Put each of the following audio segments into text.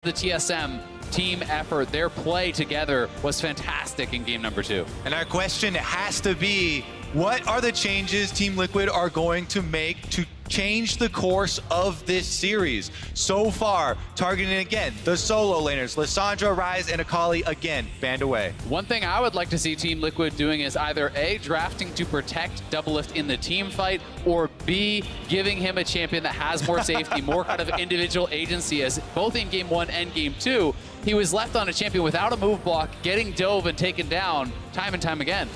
The TSM team effort, their play together was fantastic in game number 2. And our question has to be, what are the changes Team Liquid are going to make to change the course of this series? So far, targeting again the solo laners, Lissandra, Ryze, and Akali again banned away. One thing I would like to see Team Liquid doing is either A, drafting to protect Doublelift in the team fight, or B, giving him a champion that has more safety, more kind of individual agency, as both in game 1 and game 2, he was left on a champion without a move block, getting dove and taken down time and time again.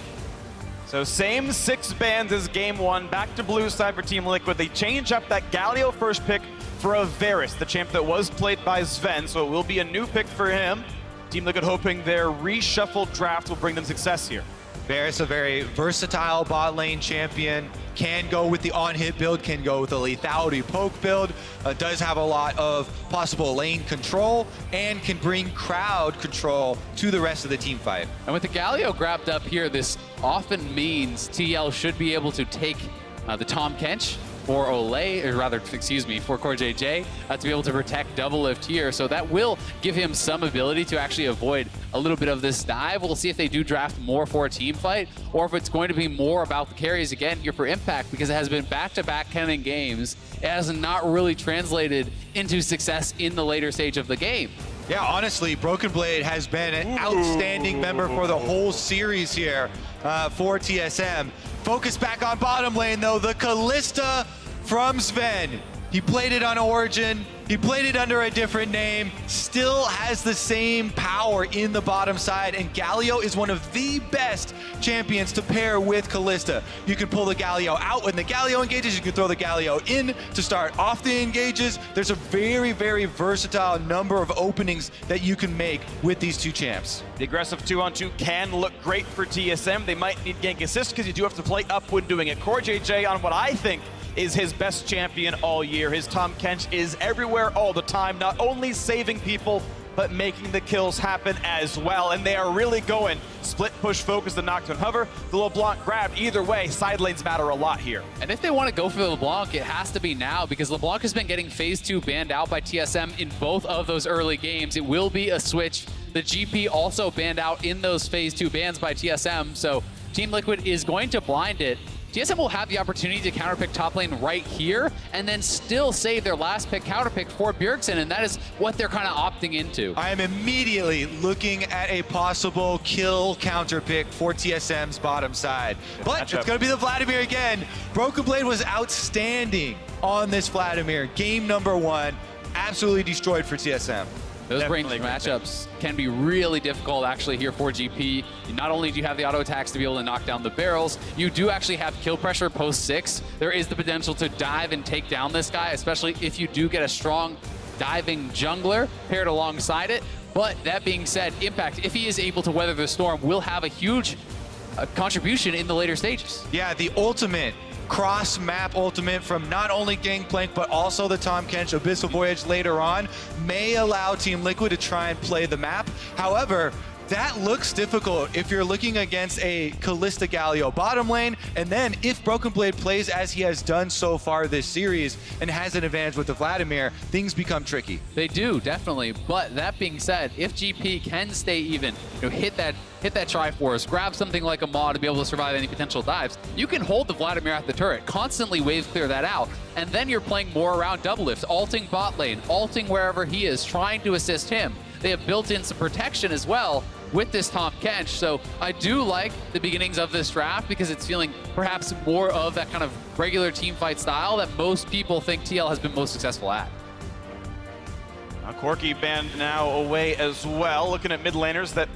So same 6 bans as game 1, back to blue side for Team Liquid. They change up that Galio first pick for a Varus, the champ that was played by Sven, so it will be a new pick for him. Team Liquid hoping their reshuffled draft will bring them success here. Varus, a very versatile bot lane champion, can go with the on-hit build, can go with the lethality poke build, does have a lot of possible lane control, and can bring crowd control to the rest of the team fight. And with the Galio grabbed up here, this often means TL should be able to take the Tahm Kench for Olay, or rather, excuse me, for CoreJJ to be able to protect Doublelift here. So that will give him some ability to actually avoid a little bit of this dive. We'll see if they do draft more for a team fight, or if it's going to be more about the carries again here for Impact, because it has been back-to-back Kennen games. It has not really translated into success in the later stage of the game. Yeah, honestly, Broken Blade has been an outstanding member for the whole series here for TSM. Focus back on bottom lane, though. The Kalista from Sven. He played it on Origin. He played it under a different name. Still has the same power in the bottom side, and Galio is one of the best champions to pair with Kalista. You can pull the Galio out when the Galio engages. You can throw the Galio in to start off the engages. There's a very, very versatile number of openings that you can make with these two champs. The aggressive 2-on-2 can look great for TSM. They might need gank assist because you do have to play up when doing it. CoreJJ on what I think is his best champion all year. His Tahm Kench is everywhere all the time, not only saving people, but making the kills happen as well. And they are really going split, push, focus, the knockdown hover. The LeBlanc grab, either way, side lanes matter a lot here. And if they want to go for the LeBlanc, it has to be now, because LeBlanc has been getting phase 2 banned out by TSM in both of those early games. It will be a switch. The GP also banned out in those phase 2 bans by TSM, so Team Liquid is going to blind it. TSM will have the opportunity to counterpick top lane right here, and then still save their last pick counterpick for Bjergsen, and that is what they're kind of opting into. I am immediately looking at a possible kill counterpick for TSM's bottom side. But it's going to be the Vladimir again. Broken Blade was outstanding on this Vladimir. Game number 1, absolutely destroyed for TSM. Those range matchups can be really difficult actually here for GP. Not only do you have the auto attacks to be able to knock down the barrels, you do actually have kill pressure post 6. There is the potential to dive and take down this guy, especially if you do get a strong diving jungler paired alongside it. But that being said, Impact, if he is able to weather the storm, will have a huge contribution in the later stages. Yeah, the ultimate cross-map ultimate from not only Gangplank, but also the Tahm Kench Abyssal Voyage later on may allow Team Liquid to try and play the map. However, that looks difficult if you're looking against a Kalista Galio bottom lane, and then if Broken Blade plays as he has done so far this series and has an advantage with the Vladimir, things become tricky. They do, definitely. But that being said, if GP can stay even, hit that Triforce, grab something like a Maw to be able to survive any potential dives, you can hold the Vladimir at the turret, constantly wave clear that out, and then you're playing more around Doublelift, alting bot lane, alting wherever he is, trying to assist him. They have built in some protection as well with this Tahm Kench, so I do like the beginnings of this draft because it's feeling perhaps more of that kind of regular team fight style that most people think TL has been most successful at. Corki banned now away as well. Looking at mid laners that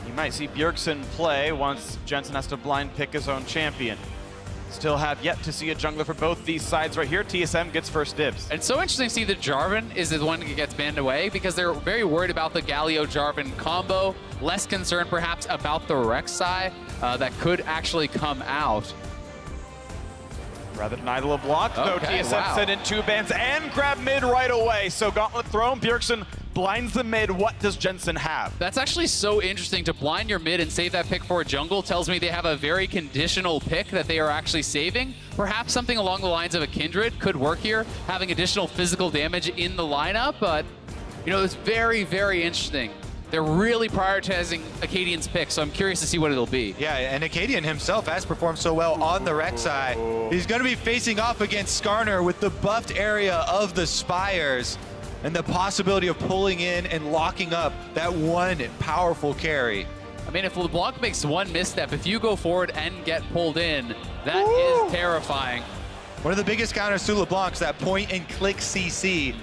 you might see Bjergsen play once Jensen has to blind pick his own champion. Still have yet to see a jungler for both these sides right here. TSM gets first dibs. It's so interesting to see that Jarvan is the one that gets banned away because they're very worried about the Galio-Jarvan combo. Less concerned perhaps about the Rek'Sai that could actually come out. Rather deny the LeBlanc, though TSM sent in 2 bans and grab mid right away. So Gauntlet thrown, Bjergsen blinds the mid. What does Jensen have? That's actually so interesting. To blind your mid and save that pick for a jungle tells me they have a very conditional pick that they are actually saving. Perhaps something along the lines of a Kindred could work here, having additional physical damage in the lineup, but You know, it's very, very interesting. They're really prioritizing Acadian's pick, so I'm curious to see what it'll be. Yeah, and Acadian himself has performed so well on the Rek'Sai. He's going to be facing off against Skarner with the buffed area of the Spires and the possibility of pulling in and locking up that one powerful carry. I mean, if LeBlanc makes one misstep, if you go forward and get pulled in, that is terrifying. One of the biggest counters to LeBlanc's that point and click CC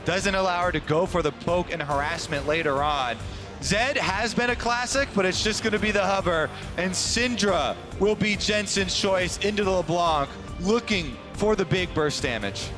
doesn't allow her to go for the poke and harassment later on. Zed has been a classic, but it's just going to be the hover, and Syndra will be Jensen's choice into the LeBlanc, looking for the big burst damage.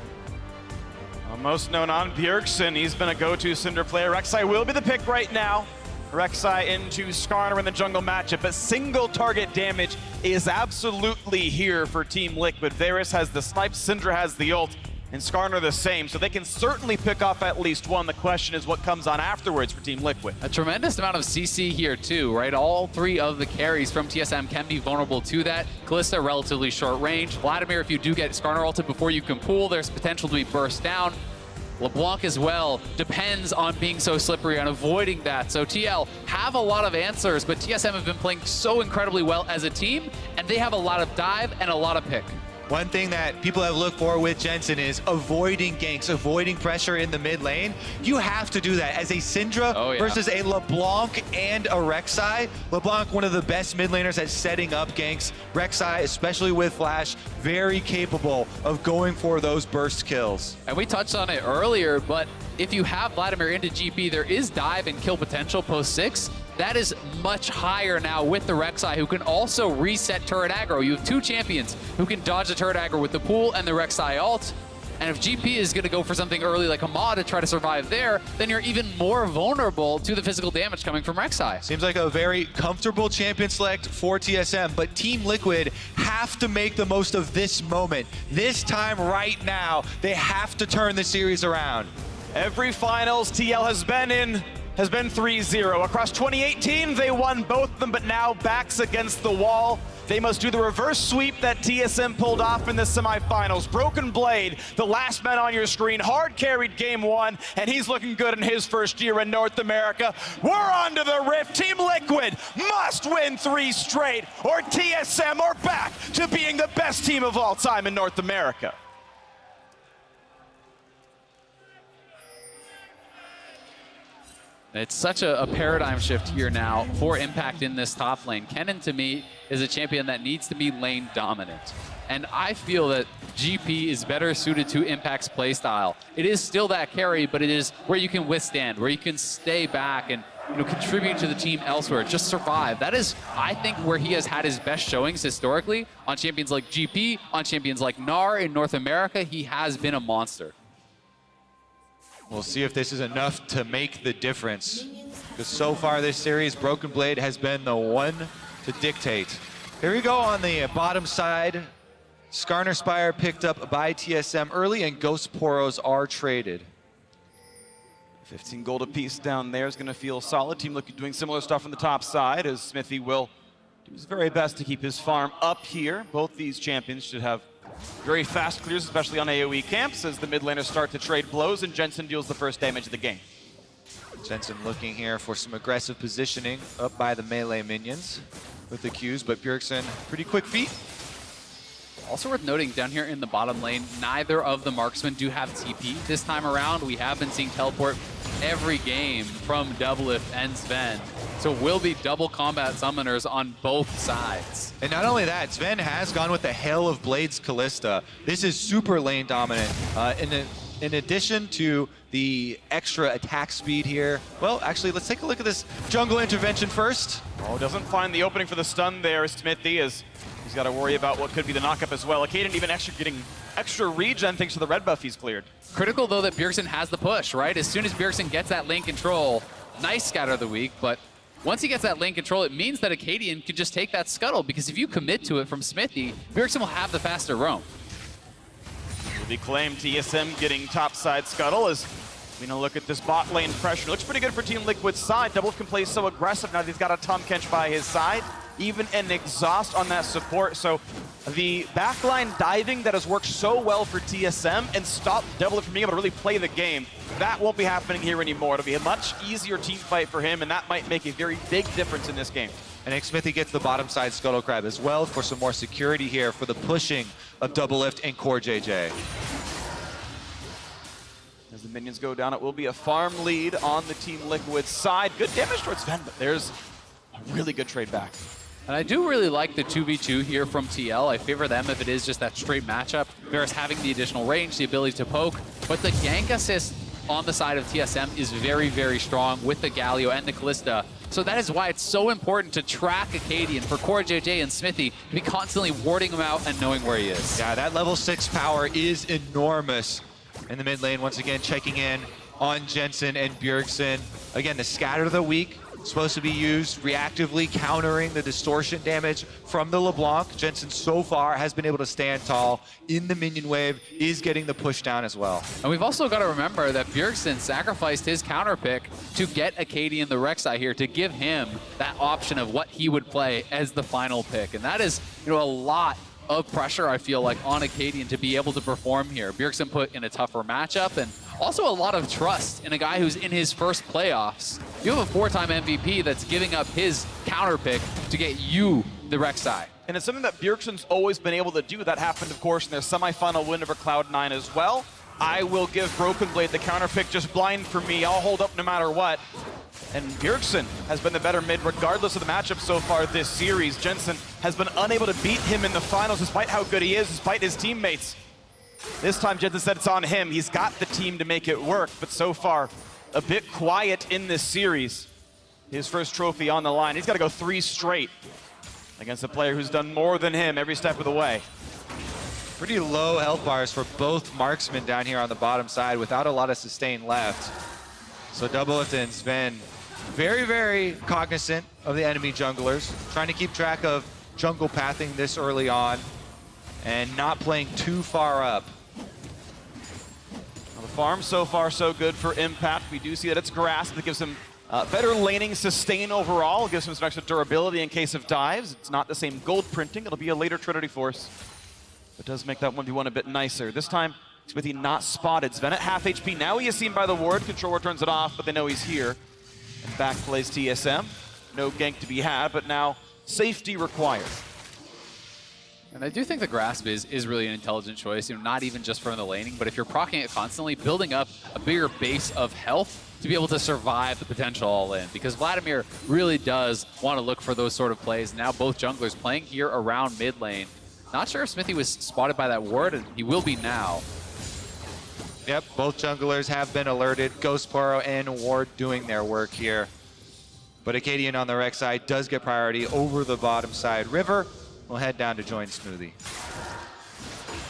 Well, most known on Bjergsen, he's been a go-to Syndra player. Rek'Sai will be the pick right now. Rek'Sai into Skarner in the jungle matchup, but single target damage is absolutely here for Team Liquid. Varus has the snipe, Syndra has the ult, and Skarner the same, so they can certainly pick off at least one. The question is what comes on afterwards for Team Liquid. A tremendous amount of CC here too, right? All three of the carries from TSM can be vulnerable to that. Kalista, relatively short range. Vladimir, if you do get Skarner ulted before you can pull, there's potential to be burst down. LeBlanc as well depends on being so slippery, on avoiding that. So TL have a lot of answers, but TSM have been playing so incredibly well as a team, and they have a lot of dive and a lot of pick. One thing that people have looked for with Jensen is avoiding ganks, avoiding pressure in the mid lane. You have to do that as a Syndra versus a LeBlanc and a Rek'Sai. LeBlanc, one of the best mid laners at setting up ganks. Rek'Sai, especially with Flash, very capable of going for those burst kills. And we touched on it earlier, but if you have Vladimir into GP, there is dive and kill potential post 6. That is much higher now with the Rek'Sai, who can also reset turret aggro. You have two champions who can dodge the turret aggro with the pool and the Rek'Sai ult. And if GP is going to go for something early like a mod to try to survive there, then you're even more vulnerable to the physical damage coming from Rek'Sai. Seems like a very comfortable champion select for TSM, but Team Liquid have to make the most of this moment. This time right now, they have to turn the series around. Every finals TL has been in has been 3-0. Across 2018, they won both of them, but now backs against the wall. They must do the reverse sweep that TSM pulled off in the semifinals. Broken Blade, the last man on your screen, hard carried game 1, and he's looking good in his first year in North America. We're on to the Rift. Team Liquid must win 3 straight, or TSM are back to being the best team of all time in North America. It's such a paradigm shift here now for Impact in this top lane. Kennen, to me, is a champion that needs to be lane dominant. And I feel that GP is better suited to Impact's playstyle. It is still that carry, but it is where you can withstand, where you can stay back and contribute to the team elsewhere, just survive. That is, I think, where he has had his best showings historically. On champions like GP, on champions like Gnar in North America, he has been a monster. We'll see if this is enough to make the difference. Because so far this series, Broken Blade has been the one to dictate. Here we go on the bottom side. Skarner Spire picked up by TSM early, and Ghost Poros are traded. 15 gold apiece down there is going to feel solid. Team Liquid doing similar stuff on the top side, as Smithy will do his very best to keep his farm up here. Both these champions should have very fast clears, especially on AoE camps, as the mid laners start to trade blows, and Jensen deals the first damage of the game. Jensen looking here for some aggressive positioning up by the melee minions with the Qs, but Bjergsen, pretty quick feet. Also worth noting, down here in the bottom lane, neither of the marksmen do have TP this time around. We have been seeing teleport every game from Doublelift and Sven. So it will be double combat summoners on both sides. And not only that, Sven has gone with the Hail of Blades Kalista. This is super lane dominant. In addition to the extra attack speed here, well, actually, let's take a look at this jungle intervention first. Oh, doesn't find the opening for the stun there, Smithy, as he's got to worry about what could be the knockup as well. Akaden even getting extra regen thanks to the red buff he's cleared. Critical, though, that Bjergsen has the push, right? As soon as Bjergsen gets that lane control, nice scatter of the week, but once he gets that lane control, it means that Acadian could just take that scuttle, because if you commit to it from Smithy, Bjergsen will have the faster roam. Will be claimed. TSM getting topside scuttle as we now look at this bot lane pressure. Looks pretty good for Team Liquid's side. Doublelift can play so aggressive now that he's got a Tahm Kench by his side. even an exhaust on that support. So the backline diving that has worked so well for TSM and stopped DoubleLoad from being able to really play the game, that won't be happening here anymore. It'll be a much easier team fight for him, and that might make a very big difference in this game. And Smithy gets the bottom side Scuttle Crab as well for some more security here for the pushing of DoubleLift and Core JJ. As the minions go down, it will be a farm lead on the Team Liquid side. Good damage towards Sven, but there's a really good trade back. And I do really like the 2v2 here from TL. I favor them if it is just that straight matchup. Varus having the additional range, the ability to poke, but the gank assist on the side of TSM is very, very strong with the Galio and the Callista. So that is why it's so important to track Acadian for Core JJ and Smithy to be constantly warding him out and knowing where he is. Yeah, that level 6 power is enormous. In the mid lane, once again, checking in on Jensen and Bjergsen. Again, the scatter of the week, supposed to be used reactively, countering the distortion damage from the LeBlanc. Jensen so far has been able to stand tall in the minion wave, is getting the push down as well. And we've also got to remember that Bjergsen sacrificed his counter pick to get Acadian the Rek'Sai here, to give him that option of what he would play as the final pick. And that is, a lot of pressure, I feel like, on Acadian to be able to perform here. Bjergsen put in a tougher matchup, and also a lot of trust in a guy who's in his first playoffs. You have a 4-time MVP that's giving up his counter pick to get you the Rek'Sai. And it's something that Bjergsen's always been able to do. That happened, of course, in their semifinal win over Cloud9 as well. I will give Broken Blade the counter pick, just blind for me. I'll hold up no matter what. And Bjergsen has been the better mid regardless of the matchup so far this series. Jensen has been unable to beat him in the finals despite how good he is, despite his teammates. This time Jensen said it's on him. He's got the team to make it work, but so far a bit quiet in this series. His first trophy on the line. He's got to go 3 straight against a player who's done more than him every step of the way. Pretty low health bars for both marksmen down here on the bottom side without a lot of sustain left. So DoubleLift and Sven very, very cognizant of the enemy junglers, trying to keep track of jungle pathing this early on and not playing too far up. Well, the farm so far so good for Impact. We do see that it's grass that gives him better laning sustain overall. It gives him some extra durability in case of dives. It's not the same gold printing. It'll be a later Trinity Force. It does make that 1v1 a bit nicer. This time, Smithy not spotted. Sven at half HP. Now he is seen by the ward. Controller turns it off, but they know he's here. And back plays TSM. No gank to be had, but now safety required. And I do think the grasp is really an intelligent choice, not even just from the laning, but if you're proccing it constantly, building up a bigger base of health to be able to survive the potential all-in, because Vladimir really does want to look for those sort of plays. Now both junglers playing here around mid lane. Not sure if Smithy was spotted by that ward, and he will be now. Yep, both junglers have been alerted. Ghostporo and Ward doing their work here. But Acadian on the Rek'Sai side does get priority over the bottom side. River will head down to join Smoothie.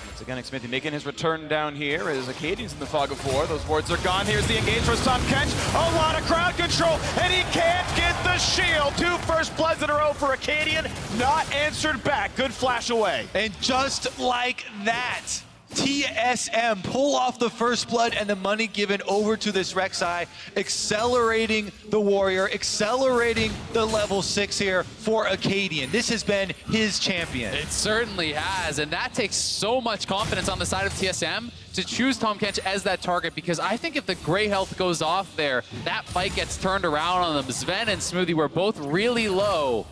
Once again, Smithy making his return down here as Acadian's in the fog of war. Those wards are gone. Here's the engage for Tom Kench. A lot of crowd control, and he can't get the shield. 2 first bloods in a row for Acadian. Not answered back. Good flash away. And just like that, TSM pull off the first blood and the money given over to this Rek'Sai, accelerating the warrior, accelerating the level 6 here for Acadian. This has been his champion. It certainly has, and that takes so much confidence on the side of TSM to choose Tahm Kench as that target, because I think if the gray health goes off there, that fight gets turned around on them. Sven and Smoothie were both really low.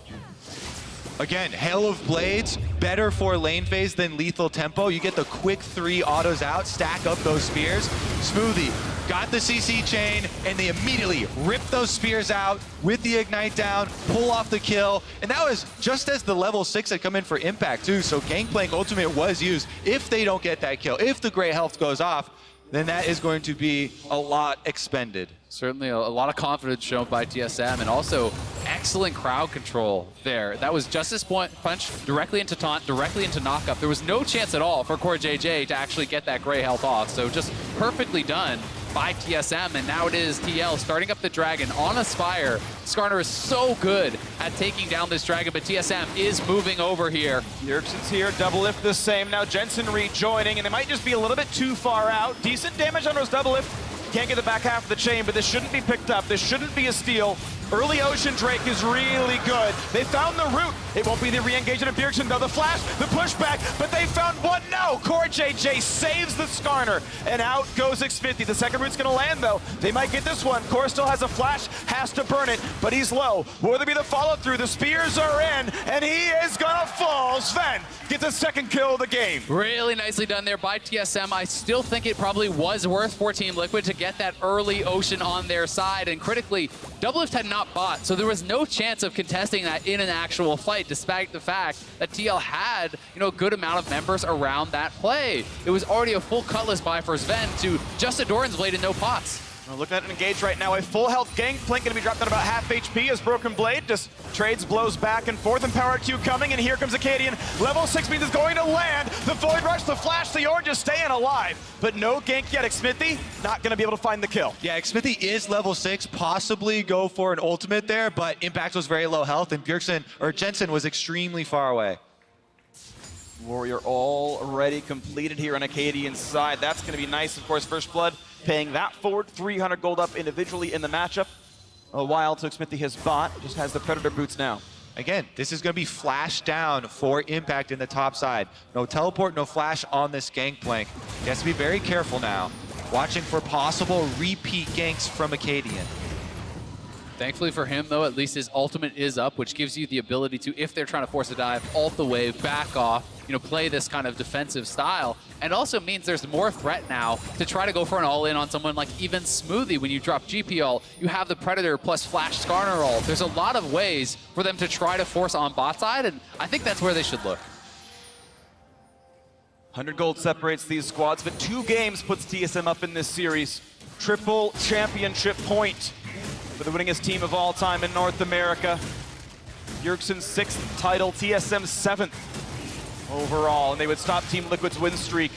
Again, Hail of Blades, better for lane phase than Lethal Tempo. You get the quick 3 autos out, stack up those spears. Smoothie got the CC chain, and they immediately rip those spears out with the Ignite down, pull off the kill. And that was just as the level 6 had come in for Impact too, so Gangplank Ultimate was used. If they don't get that kill, if the gray health goes off, then that is going to be a lot expended. Certainly a lot of confidence shown by TSM, and also excellent crowd control there. That was Justice Punch directly into taunt, directly into knockup. There was no chance at all for Core JJ to actually get that gray health off, so just perfectly done by TSM, and now it is TL starting up the Dragon on a Spire. Skarner is so good at taking down this Dragon, but TSM is moving over here. Bjergsen's here, DoubleLift the same. Now Jensen rejoining, and they might just be a little bit too far out. Decent damage on those DoubleLift. Can't get the back half of the chain, but this shouldn't be picked up. This shouldn't be a steal. Early Ocean Drake is really good. They found the route. It won't be the re-engagement of Bjergsen, though. The flash, the pushback, but they found one. No! CoreJJ saves the Skarner, and out goes X50. The second route's gonna land, though. They might get this one. Core still has a flash, has to burn it, but he's low. Will there be the follow-through? The spears are in, and he is gonna fall. Sven gets a second kill of the game. Really nicely done there by TSM. I still think it probably was worth for Team Liquid to get that early Ocean on their side, and critically, Doublelift had not bought, so there was no chance of contesting that in an actual fight, despite the fact that TL had, a good amount of members around that play. It was already a full Cutlass buy for Sven to just a Doran's Blade and no pots. Looking at it engaged right now, a full health Gangplank going to be dropped down about half HP as Broken Blade just trades blows back and forth, and Power Q coming, and here comes Acadian. Level 6 means is going to land. The Void Rush, the Flash, the Orange is staying alive, but no gank yet. Xmithy not going to be able to find the kill. Yeah, Xmithy is level 6, possibly go for an ultimate there, but Impact was very low health, and Jensen was extremely far away. Warrior already completed here on Acadian's side. That's going to be nice, of course. First Blood paying that forward, 300 gold up individually in the matchup. A while till Xmithy has bought, just has the Predator boots now. Again, this is going to be flash down for Impact in the top side. No teleport, no flash on this Gangplank. He has to be very careful now, watching for possible repeat ganks from Acadian. Thankfully for him, though, at least his ultimate is up, which gives you the ability to, if they're trying to force a dive, ult the wave, back off, play this kind of defensive style. And also means there's more threat now to try to go for an all-in on someone like even Smoothie. When you drop GP ult, you have the Predator plus Flash Skarner ult. There's a lot of ways for them to try to force on bot side, and I think that's where they should look. 100 gold separates these squads, but 2 games puts TSM up in this series. Triple championship point for the winningest team of all time in North America. Bjergsen's 6th title, TSM's 7th overall, and they would stop Team Liquid's win streak.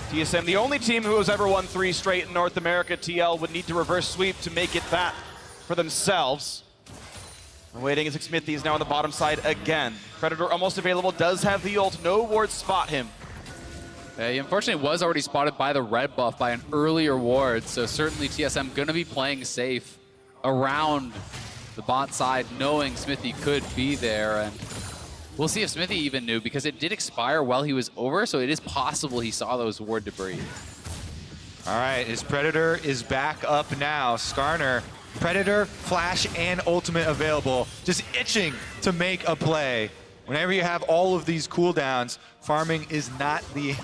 TSM, the only team who has ever won 3 straight in North America. TL would need to reverse sweep to make it that for themselves. Waiting as Xmithy is now on the bottom side again. Predator almost available, does have the ult, no wards spot him. He unfortunately was already spotted by the red buff by an earlier ward, so certainly TSM going to be playing safe around the bot side, knowing Smithy could be there. And we'll see if Smithy even knew, because it did expire while he was over, so it is possible he saw those ward debris. All right, his Predator is back up now. Skarner, Predator, Flash, and Ultimate available. Just itching to make a play. Whenever you have all of these cooldowns, farming is not the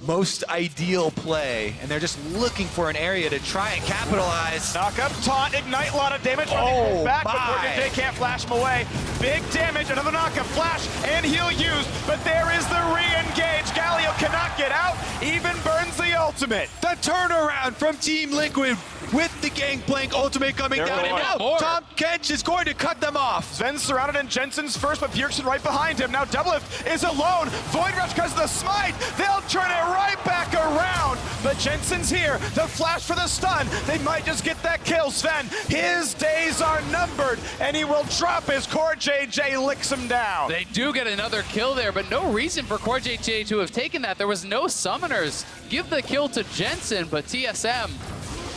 most ideal play, and they're just looking for an area to try and capitalize. Knock up, taunt, ignite, a lot of damage. Back, but CoreJJ can't flash him away. Big damage, another knock up, flash, and heal used, but there is the re-engage. Galio cannot get out, even burns the ultimate. The turnaround from Team Liquid with the Gangplank ultimate coming down, and now Tom Kench is going to cut them off. Sven's surrounded in Jensen's first, but Bjergsen right behind him. Now Doublelift is alone. Void Rush because of the smite. They'll turn it right back around, but Jensen's here. The flash for the stun. They might just get that kill. Sven, his days are numbered, and he will drop as CoreJJ licks him down. They do get another kill there, but no reason for CoreJJ to have taken that. There was no summoners. Give the kill to Jensen, but TSM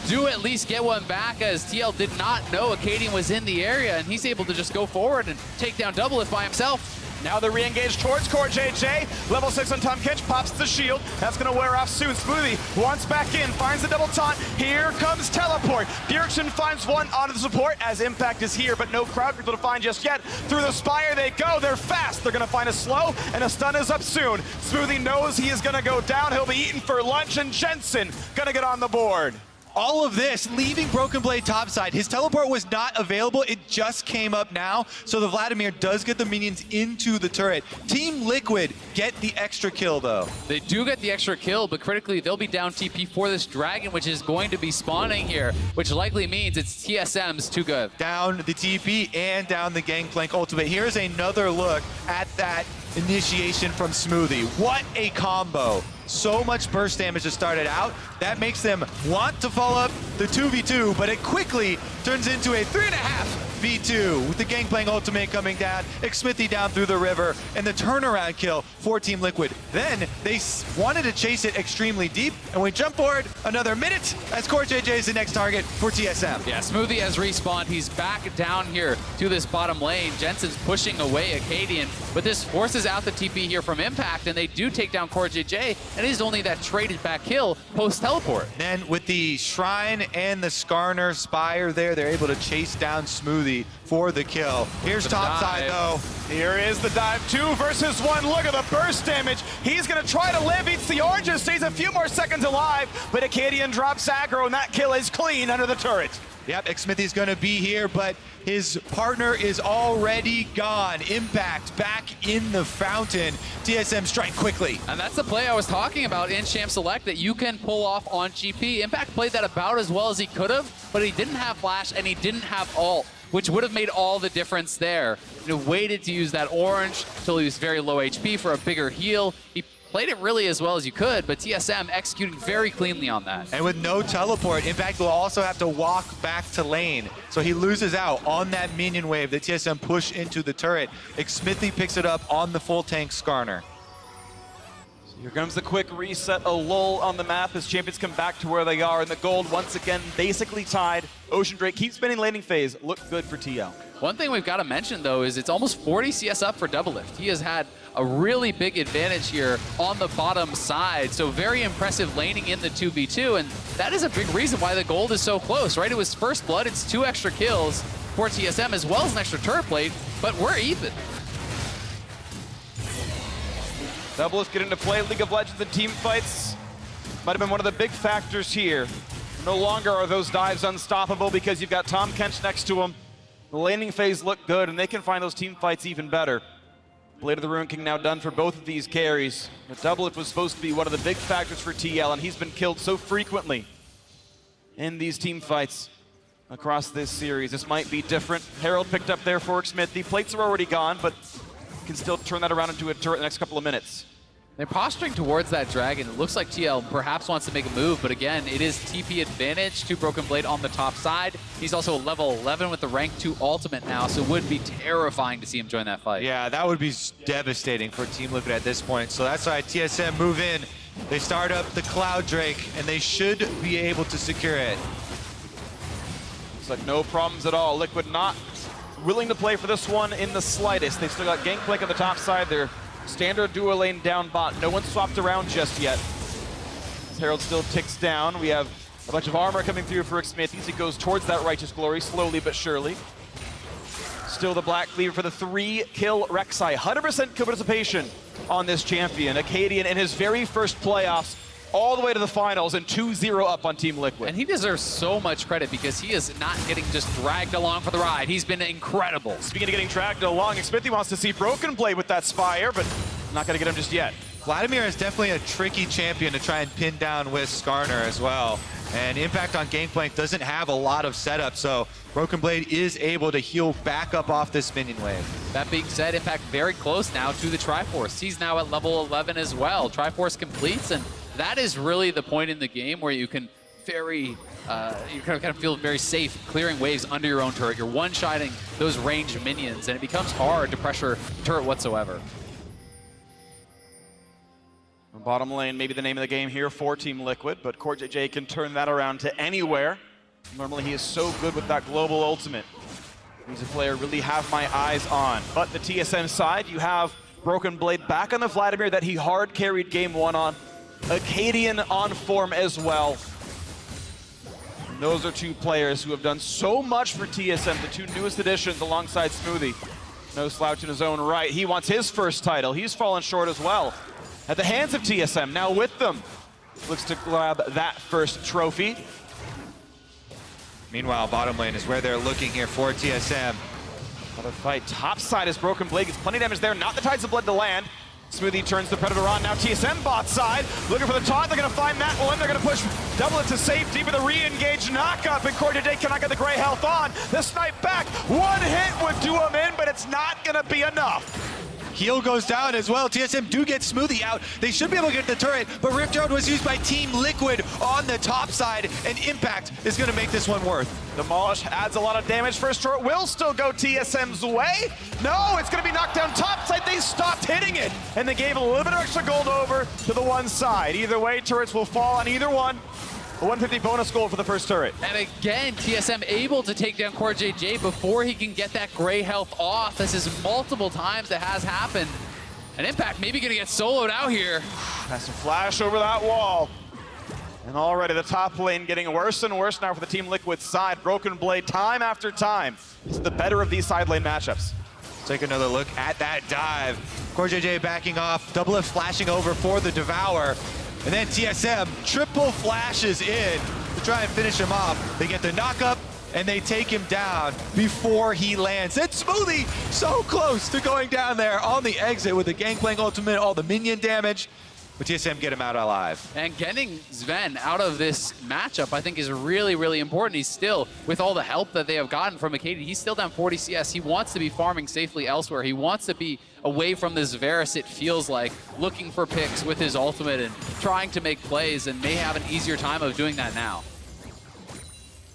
do at least get one back, as TL did not know Acadian was in the area, and he's able to just go forward and take down Doublelift by himself. Now they're re-engaged towards CoreJJ. Level 6 on Tom Kench, pops the shield. That's gonna wear off soon. Smoothie wants back in, finds the double taunt. Here comes teleport. Bjergsen finds one onto the support as Impact is here, but no crowd people to find just yet. Through the spire they go, they're fast. They're gonna find a slow, and a stun is up soon. Smoothie knows he is gonna go down. He'll be eaten for lunch, and Jensen gonna get on the board. All of this leaving Broken Blade topside. His teleport was not available. It just came up now. So the Vladimir does get the minions into the turret. Team Liquid get the extra kill, though. They do get the extra kill, but critically, they'll be down TP for this dragon, which is going to be spawning here, which likely means it's TSM's too good. Down the TP and down the Gangplank ultimate. Here's another look at that initiation from Smoothie. What a combo so much burst damage to start it out. That makes them want to follow up the 2v2, but it quickly turns into a 3.5 v2 with the Gangplank ultimate coming down, Xmithie down through the river, and the turnaround kill for Team Liquid. Then they wanted to chase it extremely deep, and we jump forward another minute as CoreJJ is the next target for TSM. Yeah, Smoothie has respawned. He's back down here to this bottom lane. Jensen's pushing away Acadian, but this forces out the TP here from Impact, and they do take down CoreJJ, and it is only that traded back kill post-teleport. Then with the Shrine and the Skarner Spire there, they're able to chase down Smoothie for the kill. Here's topside though. Here is the dive, 2 versus 1. Look at the burst damage. He's gonna try to live, eats the oranges, stays a few more seconds alive, but Acadian drops aggro, and that kill is clean under the turret. Yep, Xmithie's gonna be here, but his partner is already gone. Impact back in the fountain. TSM strike quickly. And that's the play I was talking about in Champ Select that you can pull off on GP. Impact played that about as well as he could have, but he didn't have flash and he didn't have ult, which would have made all the difference there. You know, waited to use that orange until he was very low HP for a bigger heal. He played it really as well as you could, but TSM executing very cleanly on that. And with no teleport, Impact will also have to walk back to lane. So he loses out on that minion wave that TSM push into the turret. Xmithie picks it up on the full tank Skarner. Here comes the quick reset, a lull on the map as champions come back to where they are, and the gold once again basically tied. Ocean Drake keeps spinning laning phase. Look good for TL. One thing we've got to mention though is it's almost 40 CS up for Doublelift. He has had a really big advantage here on the bottom side, so very impressive laning in the 2v2, and that is a big reason why the gold is so close, right? It was first blood, it's 2 extra kills for TSM as well as an extra turret plate, but we're even. Doublelift get into play, League of Legends and team fights. Might have been one of the big factors here. No longer are those dives unstoppable because you've got Tahm Kench next to him. The laning phase looked good, and they can find those team fights even better. Blade of the Ruined King now done for both of these carries. But Doublelift was supposed to be one of the big factors for TL, and he's been killed so frequently in these team fights across this series. This might be different. Herald picked up there for Xmithie. Plates are already gone, but can still turn that around into a turret in the next couple of minutes. They're posturing towards that dragon. It looks like TL perhaps wants to make a move, but again, it is TP advantage to Broken Blade on the top side. He's also level 11 with the rank 2 ultimate now, so it would be terrifying to see him join that fight. Yeah, that would be devastating for Team Liquid at this point. So that's why TSM move in. They start up the Cloud Drake, and they should be able to secure it. Looks like no problems at all. Liquid not willing to play for this one in the slightest. They've still got Gangplank on the top side. They're standard duo lane down bot. No one swapped around just yet. As Herald still ticks down. We have a bunch of armor coming through for Xmithie. He goes towards that Righteous Glory, slowly but surely. Still the Black Cleaver for the 3-kill Rek'Sai. 100% kill participation on this champion. Acadian in his very first playoffs, all the way to the finals, and 2-0 up on Team Liquid. And he deserves so much credit because he is not getting just dragged along for the ride. He's been incredible. Speaking of getting dragged along, Xmithie wants to see Broken Blade with that Spire, but not going to get him just yet. Vladimir is definitely a tricky champion to try and pin down with Skarner as well. And Impact on Gangplank doesn't have a lot of setup, so Broken Blade is able to heal back up off this minion wave. That being said, Impact very close now to the Triforce. He's now at level 11 as well. Triforce completes, and that is really the point in the game where you can you kind of feel very safe clearing waves under your own turret. You're one-shotting those ranged minions, and it becomes hard to pressure turret whatsoever. Bottom lane, maybe the name of the game here for Team Liquid, but CoreJJ can turn that around to anywhere. Normally he is so good with that global ultimate. He's a player I really have my eyes on. But the TSM side, you have Broken Blade back on the Vladimir that he hard carried game 1 on. Acadian on form as well. And those are 2 players who have done so much for TSM, the 2 newest additions alongside Smoothie. No slouch in his own right. He wants his first title. He's fallen short as well at the hands of TSM. Now with them, looks to grab that first trophy. Meanwhile, bottom lane is where they're looking here for TSM. Another fight. Top side is Broken Blade. Gets plenty of damage there. Not the Tides of Blood to land. Smoothie turns the Predator on. Now TSM bot side. Looking for the taunt. They're going to find Matt William. They're going to push Doublelift to safety for the re-engage knock-up. And CoreJJ cannot get the gray health on. The snipe back. One hit would do him in, but it's not going to be enough. Heal goes down as well. TSM do get Smoothie out. They should be able to get the turret, but Rift Guard was used by Team Liquid on the top side, and Impact is going to make this one worth. Demolish adds a lot of damage. First turret will still go TSM's way. No, it's going to be knocked down top side. They stopped hitting it, and they gave a little bit of extra gold over to the one side. Either way, turrets will fall on either one. A 150 bonus gold for the first turret. And again, TSM able to take down CoreJJ before he can get that gray health off. This is multiple times that has happened. And Impact maybe going to get soloed out here. Has to flash over that wall. And already the top lane getting worse and worse now for the Team Liquid side. Broken Blade time after time. This is the better of these side lane matchups. Take another look at that dive. CoreJJ backing off, Double F flashing over for the Devour. And then TSM triple flashes in to try and finish him off. They get the knock-up, and they take him down before he lands. And Smoothie so close to going down there on the exit with the Gangplank ultimate, all the minion damage. But TSM get him out alive. And getting Sven out of this matchup, I think, is really, really important. He's still, with all the help that they have gotten from Acadian, he's still down 40 CS. He wants to be farming safely elsewhere. He wants to be away from this Varus, it feels like, looking for picks with his ultimate and trying to make plays, and may have an easier time of doing that now.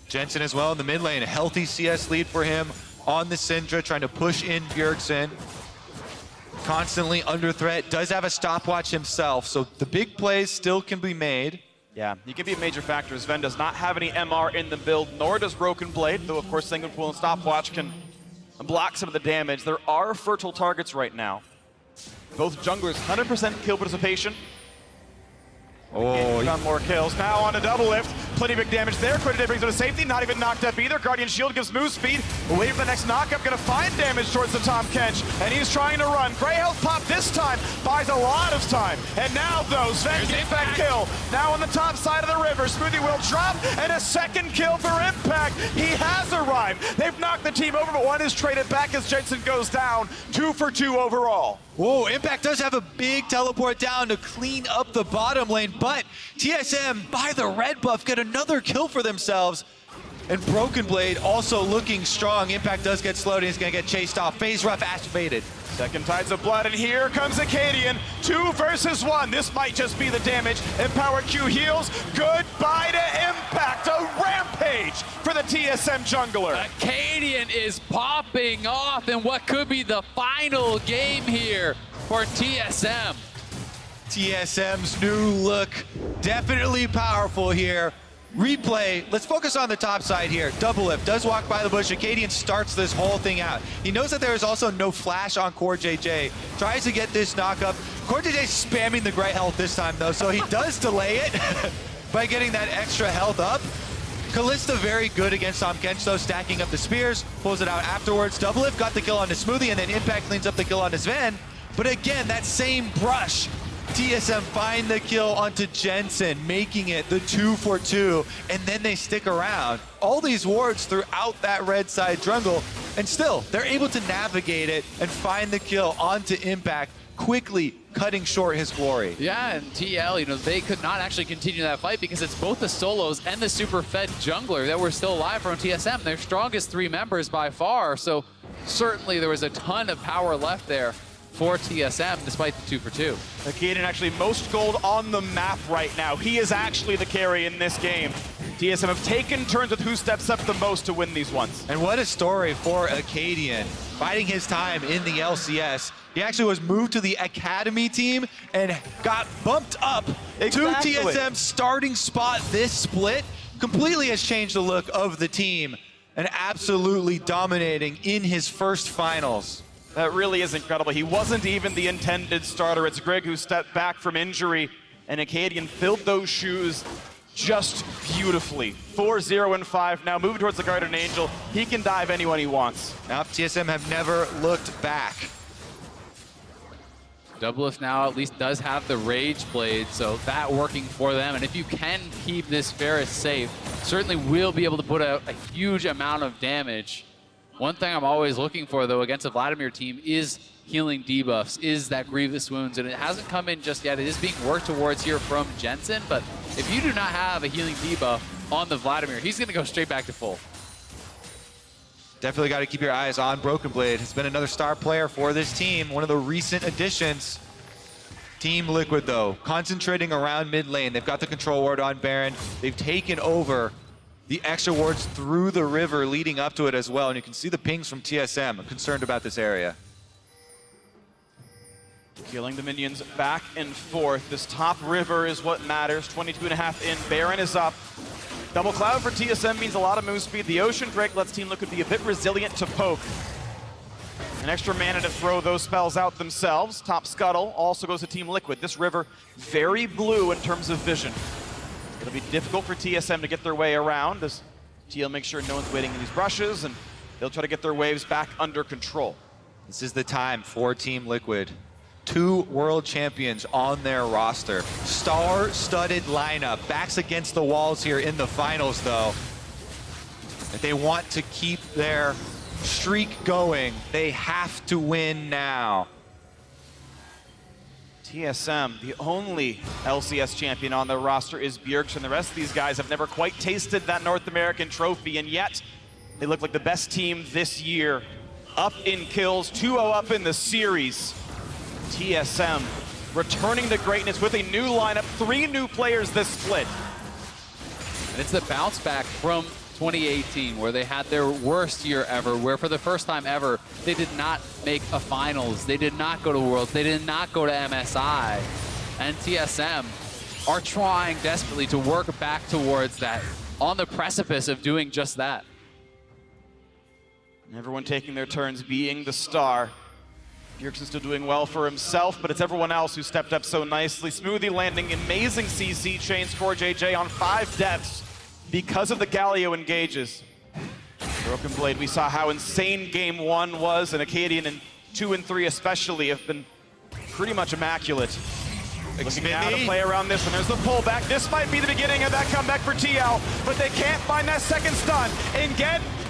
Jensen as well in the mid lane, a healthy CS lead for him on the Syndra, trying to push in Bjergsen. Constantly under threat, does have a stopwatch himself, so the big plays still can be made. Yeah, he can be a major factor. Sven does not have any MR in the build, nor does Broken Blade, though of course Single Pool and Stopwatch can block some of the damage. There are fertile targets right now. Both junglers, 100% kill participation. Oh, Found more kills. Now on a double lift. Plenty of big damage there. CoreJJ brings him to safety. Not even knocked up either. Guardian Shield gives move speed. Wait for the next knockup. Gonna find damage towards the Tom Kench. And he's trying to run. Gray health pop this time. Buys a lot of time. And now though, Sven gets that kill. Now on the top side of the river. Smoothie will drop. And a second kill for Impact. He has arrived. They've knocked the team over, but one is traded back as Jensen goes down. 2 for 2 overall. Whoa, Impact does have a big teleport down to clean up the bottom lane, but TSM, by the red buff, get another kill for themselves. And Broken Blade also looking strong. Impact does get slowed and he's gonna get chased off. Phase Rough activated. Second Tides of Blood, and here comes Acadian. 2 versus 1. This might just be the damage. Empower Q heals. Goodbye to Impact. A rampage for the TSM jungler. Acadian is popping off in what could be the final game here for TSM. TSM's new look, definitely powerful here. Replay, let's focus on the top side here. Double Lift does walk by the bush. Acadian starts this whole thing out. He knows that there is also no flash on CoreJJ. Tries to get this knockup. CoreJJ spamming the gray health this time though, so he does delay it by getting that extra health up. Kalista very good against Tom Kench though, stacking up the spears, pulls it out afterwards. Double Lift got the kill on the Smoothie, and then Impact cleans up the kill on the Sven. But again, that same brush. TSM find the kill onto Jensen, making it the 2 for 2, and then they stick around. All these wards throughout that red side jungle, and still, they're able to navigate it and find the kill onto Impact, quickly cutting short his glory. Yeah, and TL, they could not actually continue that fight because it's both the solos and the super fed jungler that were still alive from TSM, their strongest 3 members by far, so certainly there was a ton of power left there for TSM, despite the 2 for 2. Acadian actually most gold on the map right now. He is actually the carry in this game. TSM have taken turns with who steps up the most to win these ones. And what a story for Acadian, biding his time in the LCS. He actually was moved to the Academy team and got bumped up to TSM's starting spot. This split completely has changed the look of the team and absolutely dominating in his first finals. That really is incredible. He wasn't even the intended starter. It's Greg who stepped back from injury, and Acadian filled those shoes just beautifully. 4-0 and 5 now, moving towards the Guardian Angel. He can dive anyone he wants. Now TSM have never looked back. Doublelift now at least does have the Rage Blade, so that working for them. And if you can keep this Varus safe, certainly will be able to put out a huge amount of damage. One thing I'm always looking for, though, against a Vladimir team is healing debuffs, is that Grievous Wounds, and it hasn't come in just yet. It is being worked towards here from Jensen, but if you do not have a healing debuff on the Vladimir, he's going to go straight back to full. Definitely got to keep your eyes on Broken Blade. Has been another star player for this team, one of the recent additions. Team Liquid, though, concentrating around mid lane. They've got the control ward on Baron. They've taken over the extra wards through the river leading up to it as well. And you can see the pings from TSM. I'm concerned about this area. Killing the minions back and forth. This top river is what matters. 22.5 in. Baron is up. Double Cloud for TSM means a lot of move speed. The Ocean Drake lets Team Liquid be a bit resilient to poke. An extra mana to throw those spells out themselves. Top Scuttle also goes to Team Liquid. This river, very blue in terms of vision. It'll be difficult for TSM to get their way around as TL makes sure no one's waiting in these brushes, and they'll try to get their waves back under control. This is the time for Team Liquid. 2 world champions on their roster. Star-studded lineup. Backs against the walls here in the finals, though. If they want to keep their streak going, they have to win now. TSM, the only LCS champion on their roster is Bjergsen. The rest of these guys have never quite tasted that North American trophy, and yet they look like the best team this year. Up in kills, 2-0 up in the series. TSM returning to greatness with a new lineup, 3 new players this split. And it's the bounce back from 2018, where they had their worst year ever, where for the first time ever, they did not make a finals. They did not go to Worlds. They did not go to MSI. And TSM are trying desperately to work back towards that, on the precipice of doing just that. Everyone taking their turns being the star. Bjergsen still doing well for himself, but it's everyone else who stepped up so nicely. Smoothie landing amazing CC chains for JJ on 5 deaths because of the Galio engages. Broken Blade, we saw how insane game 1 was, and Acadian in 2 and 3 especially have been pretty much immaculate. Looking now to play around this one. There's the pullback. This might be the beginning of that comeback for TL, but they can't find that second stun.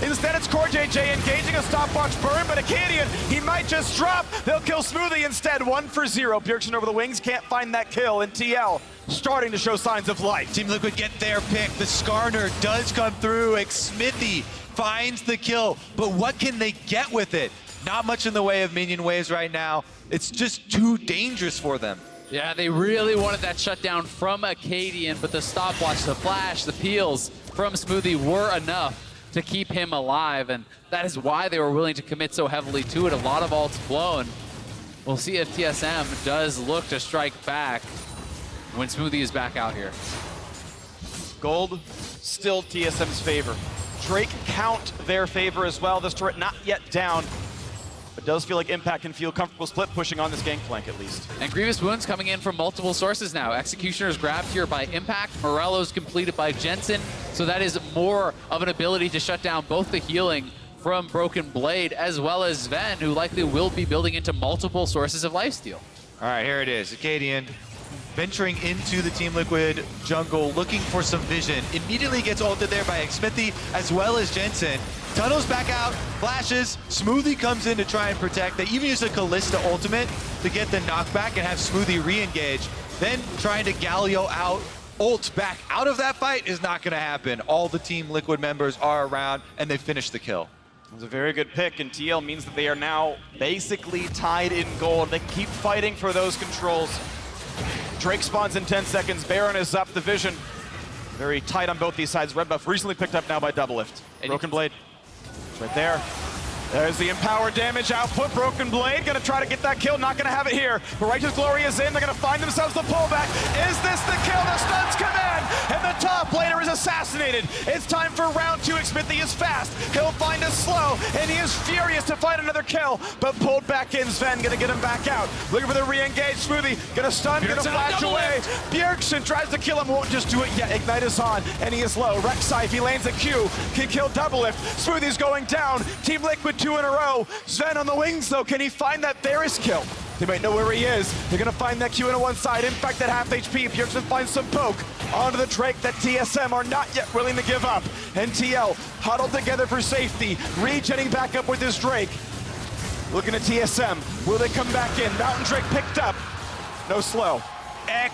Instead it's Core JJ engaging a stopwatch burn, but Acadian, he might just drop. They'll kill Smoothie instead, 1 for 0. Bjergsen over the wings, can't find that kill, and TL starting to show signs of life. Team Liquid get their pick. The Skarner does come through. Smithy finds the kill, but what can they get with it? Not much in the way of minion waves right now. It's just too dangerous for them. Yeah, they really wanted that shutdown from Acadian, but the stopwatch, the flash, the peels from Smoothie were enough to keep him alive, and that is why they were willing to commit so heavily to it. A lot of ults blown. We'll see if TSM does look to strike back when Smoothie is back out here. Gold, still TSM's favor. Drake count their favor as well. This turret not yet down, but does feel like Impact can feel comfortable split pushing on this gangplank at least. And Grievous Wounds coming in from multiple sources now. Executioner's grabbed here by Impact. Morello's completed by Jensen. So that is more of an ability to shut down both the healing from Broken Blade as well as Sven, who likely will be building into multiple sources of lifesteal. All right, here it is. Acadian venturing into the Team Liquid jungle, looking for some vision. Immediately gets ulted there by Smithy as well as Jensen. Tunnels back out, flashes, Smoothie comes in to try and protect. They even use a Callista ultimate to get the knockback and have Smoothie re-engage. Then trying to Galio out, ult back out of that fight is not gonna happen. All the Team Liquid members are around and they finish the kill. It was a very good pick, and TL means that they are now basically tied in gold. They keep fighting for those controls. Drake spawns in 10 seconds, Baron is up, the vision very tight on both these sides. Red buff recently picked up now by Doublelift. Broken Blade, it's right there. There's the empower damage output. Broken Blade gonna try to get that kill, not gonna have it here. But Righteous Glory is in, they're gonna find themselves the pullback. Is this the kill? The stuns come in, and the top laner is assassinated. It's time for round 2. Smithy is fast, he'll find us slow, and he is furious to find another kill, but pulled back in. Sven gonna get him back out. Looking for the re-engage. Smoothie gonna stun, gonna flash away. Bjergsen tries to kill him, won't just do it yet. Ignite is on, and he is low. Rek'Sai, if he lands a Q, can kill Doublelift. Smoothie's going down. Team Liquid 2 in a row. Sven on the wings though, can he find that Varus kill? They might know where he is. They're gonna find that Q on one side. Impact at half HP. Bjergsen finds some poke onto the Drake that TSM are not yet willing to give up. And TL huddled together for safety. Regenning back up with his Drake. Looking at TSM. Will they come back in? Mountain Drake picked up. No slow.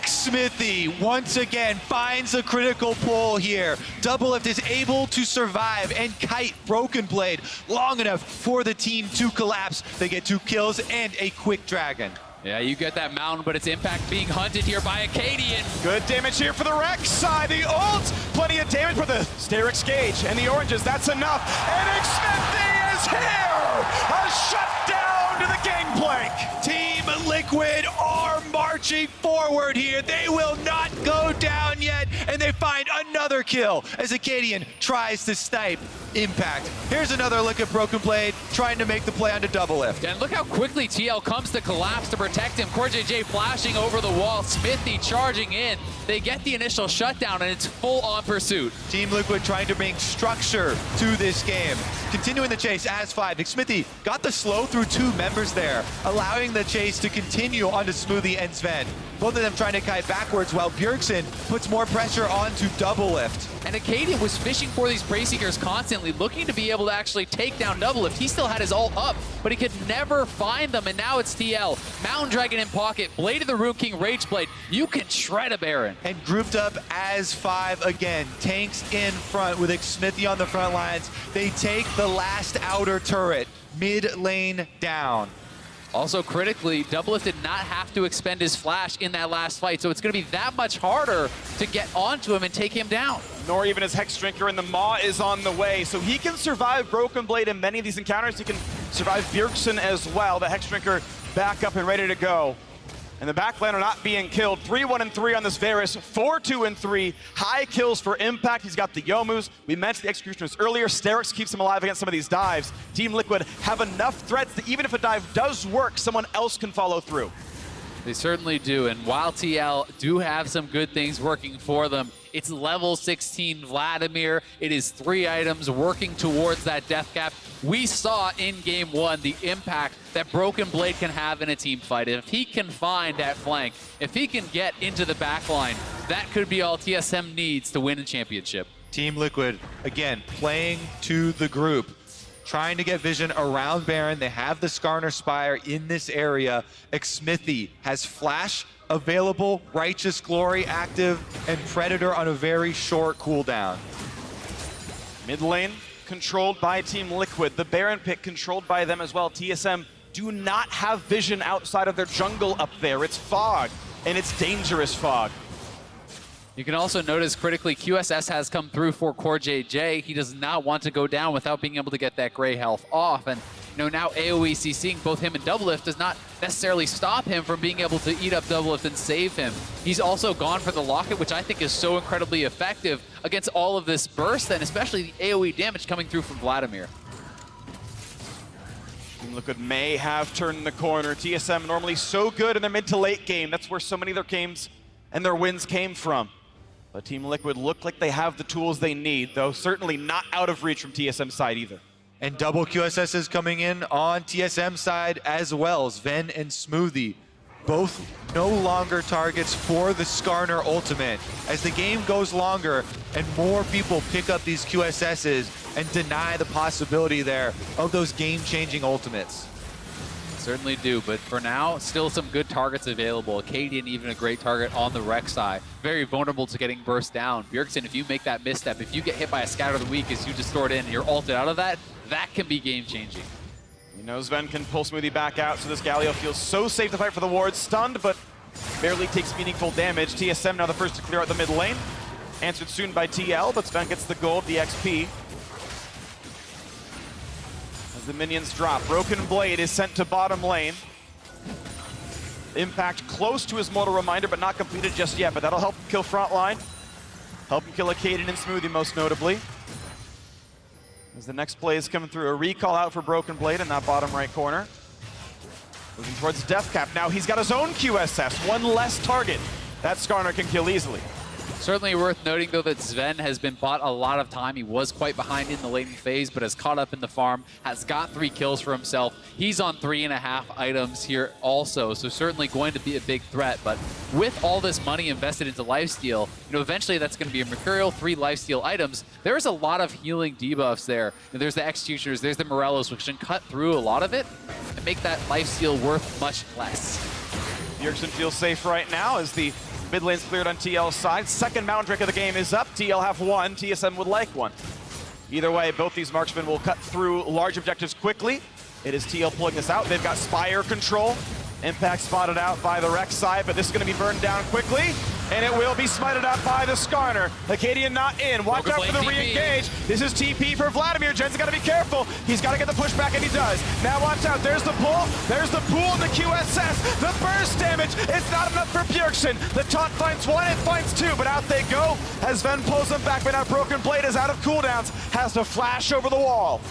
Smithy once again finds a critical pull here. Doublelift is able to survive and kite Broken Blade long enough for the team to collapse. They get 2 kills and a quick dragon. Yeah, you get that mountain, but it's Impact being hunted here by Acadian. Good damage here for the Rex side. The ult, plenty of damage for the Sterix Gage and the oranges. That's enough. And Smithy is here. A shutdown to the gangplank. Team Liquid are marching forward here. They will not go down yet, and they find another kill as Acadian tries to snipe Impact. Here's another look at Broken Blade trying to make the play onto Doublelift. And look how quickly TL comes to collapse to protect him. CoreJJ flashing over the wall, Smithy charging in. They get the initial shutdown, and it's full on pursuit. Team Liquid trying to bring structure to this game. Continuing the chase as 5. Smithy got the slow through 2 members there, allowing the chase to continue onto Smoothie and Sven. Both of them trying to kite backwards while Bjergsen puts more pressure onto Doublelift. And Acadian was fishing for these Prey Seekers constantly, looking to be able to actually take down Doublelift. He still had his ult up, but he could never find them, and now it's TL. Mountain Dragon in pocket, Blade of the Rune King, Rage Blade. You can shred a Baron. And grouped up as 5 again. Tanks in front with Smithy on the front lines. They take the last outer turret, mid lane down. Also critically, Doublelift did not have to expend his flash in that last fight, so it's going to be that much harder to get onto him and take him down. Nor even his Hex Drinker, and the Maw is on the way. So he can survive Broken Blade in many of these encounters. He can survive Bjergsen as well. The Hex Drinker back up and ready to go. And the backlaner not being killed. 3-1-3 on this Varus, 4-2-3. High kills for Impact. He's got the Yomus. We mentioned the Executioners earlier. Sterix keeps him alive against some of these dives. Team Liquid have enough threats that even if a dive does work, someone else can follow through. They certainly do, and while TL do have some good things working for them, it's level 16 Vladimir. It is 3 items working towards that death cap. We saw in game 1 the impact that Broken Blade can have in a team fight. If he can find that flank, if he can get into the back line, that could be all TSM needs to win a championship. Team Liquid, again, playing to the group. Trying to get vision around Baron. They have the Skarner Spire in this area. Smithy has Flash available, Righteous Glory active, and Predator on a very short cooldown. Mid lane controlled by Team Liquid. The Baron pick controlled by them as well. TSM do not have vision outside of their jungle up there. It's fog, and it's dangerous fog. You can also notice critically QSS has come through for CoreJJ. He does not want to go down without being able to get that gray health off. And now AoE CCing both him and Doublelift does not necessarily stop him from being able to eat up Doublelift and save him. He's also gone for the Locket, which I think is so incredibly effective against all of this burst, and especially the AoE damage coming through from Vladimir. Team Liquid may have turned the corner. TSM normally so good in their mid to late game. That's where so many of their games and their wins came from. But Team Liquid look like they have the tools they need, though certainly not out of reach from TSM's side either. And double QSS is coming in on TSM side as well. Sven and Smoothie, both no longer targets for the Skarner ultimate. As the game goes longer and more people pick up these QSSs and deny the possibility there of those game-changing ultimates. Certainly do, but for now, still some good targets available. Acadian even a great target on the Rex side. Very vulnerable to getting burst down. Bjergsen, if you make that misstep, if you get hit by a Scatter of the Weak as you distort in and you're ulted out of that, that can be game-changing. You know Sven can pull Smoothie back out, so this Galio feels so safe to fight for the ward. Stunned, but barely takes meaningful damage. TSM now the first to clear out the mid lane. Answered soon by TL, but Sven gets the gold, the XP. As the minions drop, Broken Blade is sent to bottom lane. Impact close to his Mortal Reminder, but not completed just yet, but that'll help him kill frontline. Help him kill Acadian and Smoothie most notably. As the next play is coming through, a recall out for Broken Blade in that bottom right corner. Moving towards Death Cap. Now he's got his own QSS, one less target. That Skarner can kill easily. Certainly worth noting, though, that Sven has been bought a lot of time. He was quite behind in the laning phase, but has caught up in the farm, has got 3 kills for himself. He's on 3.5 items here also, so certainly going to be a big threat. But with all this money invested into lifesteal, eventually that's going to be a Mercurial, 3 lifesteal items. There's a lot of healing debuffs there. There's the Executioners, there's the Morellos, which can cut through a lot of it and make that lifesteal worth much less. Bjergsen feels safe right now as the Mid lane's cleared on TL's side. Second Mountain Drake of the game is up. TL have one. TSM would like one. Either way, both these marksmen will cut through large objectives quickly. It is TL pulling this out. They've got Spire control. Impact spotted out by the Rex side, but this is going to be burned down quickly. And it will be smited out by the Skarner. Acadian not in. Watch out for the re-engage. This is TP for Vladimir. Jen's got to be careful. He's got to get the pushback, and he does. Now watch out. There's the pull. There's the pool and the QSS. The burst damage. It's not enough for Bjergsen. The taunt finds one. It finds two, but out they go as Sven pulls them back. But now Broken Blade is out of cooldowns. Has to flash over the wall.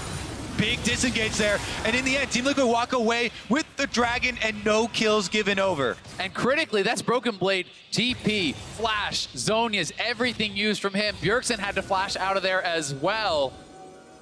Big disengage there, and in the end, Team Liquid walk away with the Dragon and no kills given over. And critically, that's Broken Blade, TP, Flash, Zhonya's, everything used from him. Bjergsen had to flash out of there as well.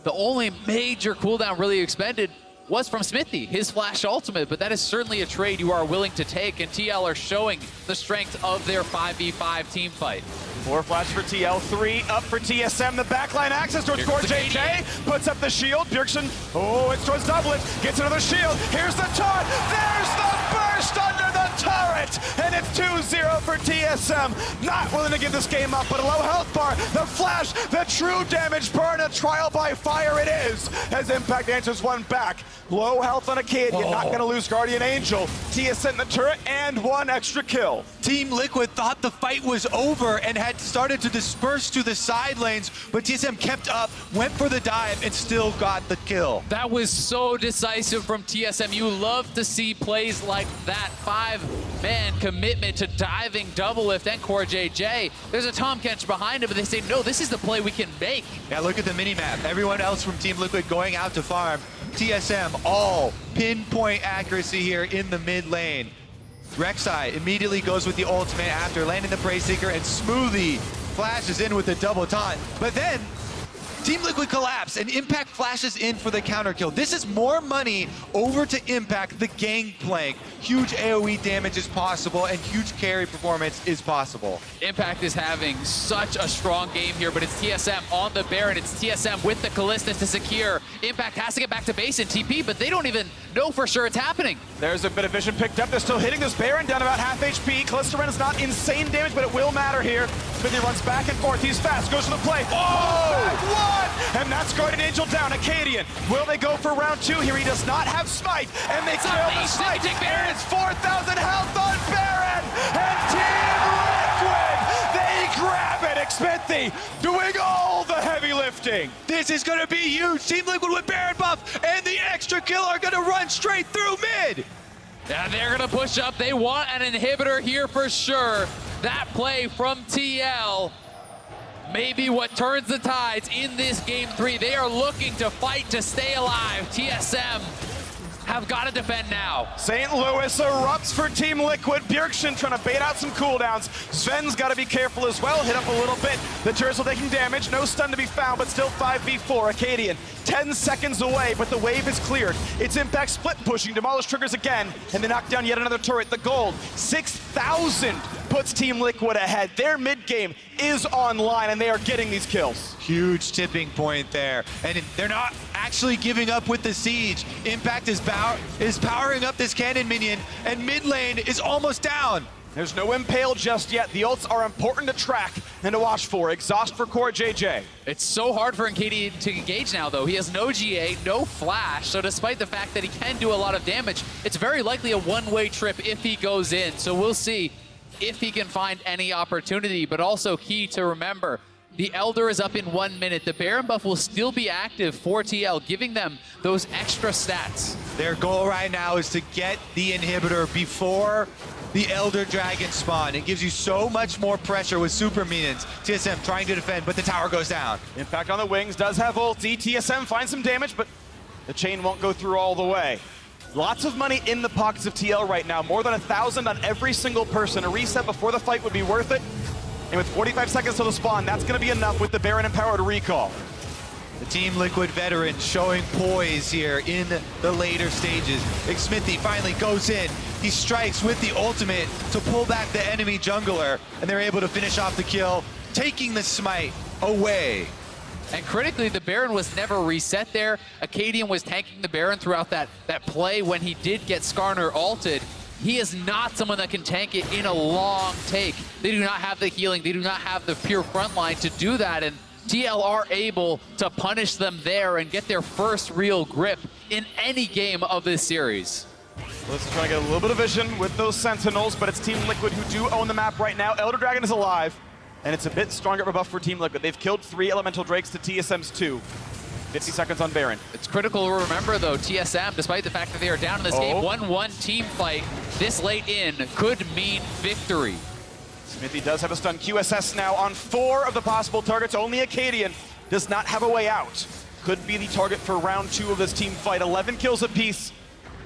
The only major cooldown really expended was from Smithy, his Flash ultimate, but that is certainly a trade you are willing to take, and TL are showing the strength of their 5v5 team fight. 4 flash for TL, 3 up for TSM. The backline access towards Core JJ, puts up the shield. Bjergsen, oh, it's towards Dublin, gets another shield. Here's the taunt, there's the burst under the turret, and it's 2-0 for TSM. Not willing to give this game up, but a low health bar, the flash, the true damage burn, a trial by fire it is, as Impact answers one back. Low health on Acadian, not gonna lose Guardian Angel. TSM the turret, and one extra kill. Team Liquid thought the fight was over and had started to disperse to the side lanes, but TSM kept up, went for the dive, and still got the kill. That was so decisive from TSM. You love to see plays like that. 5-man commitment to diving double lift and Core JJ. There's a Tom Kench behind him, but they say, no, this is the play we can make. Yeah, look at the mini-map. Everyone else from Team Liquid going out to farm. TSM, all pinpoint accuracy here in the mid lane. Rek'Sai immediately goes with the ultimate after landing the Prey Seeker, and Smoothie flashes in with the double taunt. But then, Team Liquid collapse, and Impact flashes in for the counter kill. This is more money over to Impact, the Gangplank. Huge AoE damage is possible, and huge carry performance is possible. Impact is having such a strong game here, but it's TSM on the Baron. It's TSM with the Callista to secure. Impact has to get back to base and TP, but they don't even know for sure it's happening. There's a bit of vision picked up. They're still hitting this Baron down about half HP. Callista is not insane damage, but it will matter here. Smithy runs back and forth. He's fast, goes to the play. Oh! And that's Guardian Angel down. Acadian, will they go for round 2 here? He does not have Smite, and they kill the Smite. Baron is 4,000 health on Baron, and Team Liquid, they grab it. Smithy doing all the heavy lifting. This is going to be huge. Team Liquid with Baron buff, and the extra kill are going to run straight through mid. Yeah, they're going to push up. They want an inhibitor here for sure. That play from TL maybe what turns the tides in this game 3. They are looking to fight to stay alive. TSM have got to defend now. St. Louis erupts for Team Liquid. Bjergsen trying to bait out some cooldowns. Sven's got to be careful as well. Hit up a little bit. The turrets are taking damage. No stun to be found, but still 5v4. Acadian 10 seconds away, but the wave is cleared. It's Impact split pushing. Demolish triggers again, and they knock down yet another turret. The gold, 6,000 puts Team Liquid ahead. Their mid game is online, and they are getting these kills. Huge tipping point there, and they're not actually giving up with the siege. Impact is powering up this cannon minion, and mid lane is almost down. There's no impale just yet. The ults are important to track and to watch for. Exhaust for Core JJ. It's so hard for Acadian to engage now, though. He has no GA, no flash, so despite the fact that he can do a lot of damage, it's very likely a one-way trip if he goes in. So we'll see if he can find any opportunity, but also key to remember, the Elder is up in 1 minute. The Baron buff will still be active for TL, giving them those extra stats. Their goal right now is to get the inhibitor before the Elder Dragon spawn. It gives you so much more pressure with super minions. TSM trying to defend, but the tower goes down. Impact on the wings, does have ulti. TSM finds some damage, but the chain won't go through all the way. Lots of money in the pockets of TL right now. More than 1,000 on every single person. A reset before the fight would be worth it. And with 45 seconds till the spawn, that's going to be enough with the Baron and power to recall. The Team Liquid veteran showing poise here in the later stages. Smithy finally goes in. He strikes with the ultimate to pull back the enemy jungler, and they're able to finish off the kill, taking the smite away. And critically, the Baron was never reset there. Acadian was tanking the Baron throughout that play when he did get Skarner ulted. he is not someone that can tank it in a long take. They do not have the healing. They do not have the pure front line to do that. And TL are able to punish them there and get their first real grip in any game of this series. Let's try to get a little bit of vision with those Sentinels, but it's Team Liquid who do own the map right now. Elder Dragon is alive, and it's a bit stronger of a buff for Team Liquid. They've killed 3 Elemental Drakes to TSM's 2. 50 seconds on Baron. It's critical to remember, though, TSM, despite the fact that they are down in this game, 1-1 team fight this late in could mean victory. Smithy does have a stun. QSS now on 4 of the possible targets. Only Acadian does not have a way out. Could be the target for round 2 of this team fight. 11 kills apiece.